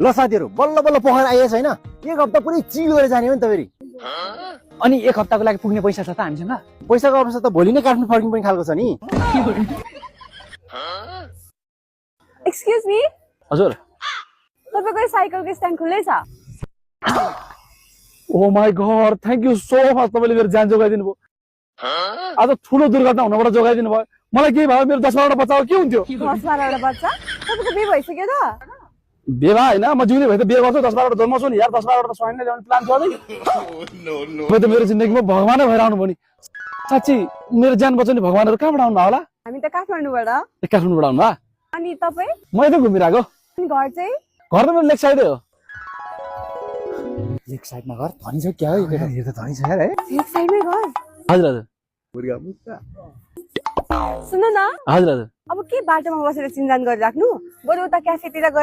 ल साथीहरु बल्ल बल्ल पोखरा आइएछ हैन एक हप्ता पुरै चिल गरेर जाने हो नि त फेरि अनि एक हप्ताको लागि पुग्ने पैसा छ त हामीसँग पैसाको अवस्था त भोलि नै काट्नु फर्किनु पनि खालको छ नि एक्सक्युज मी हजुर तपाईको साइकलको स्ट्यान्ड खुल्लै छ oh my god thank you so much तपाईले मेरो ज्यान जोगाइदिनु भयो आज ठुलो दुर्घटना हुनबाट जोगाइदिनु भयो मलाई के भयो मेरो 10-12 वटा बच्चा के हुन्थ्यो 10-12 वटा बच्चा तपाईको बिहे भइसक्यो त बेवा हैन म जिउने भए त बिहे गर्छु 10-12 वटा जन्माउँछु नि यार 10-12 वटा स्वाइनले ल्याउने प्लान छ नि म त मेरो जिन्दगीमा भगवानै भएर आउनु भयो नि साच्चै मेरो ज्यान बचाउने भगवानहरु कहाँबाट आउनु होला हामी त काठमाडौँबाट काठमाडौँबाट आउनु भा अनि तपाई म यतै घुमिरहेको अनि घर चाहिँ घर त मेरो लेफ्ट साइडै हो एक साइडमा घर धनी छ क्या हो यो त धनी छ यार है एक साइडमै घर हजुर हजुर मुर्गा मुक्का सुन न हजुर हजुर अब के बाटोमा बसेर चिन्जान गरिराख्नु बरु उता क्याफेतिर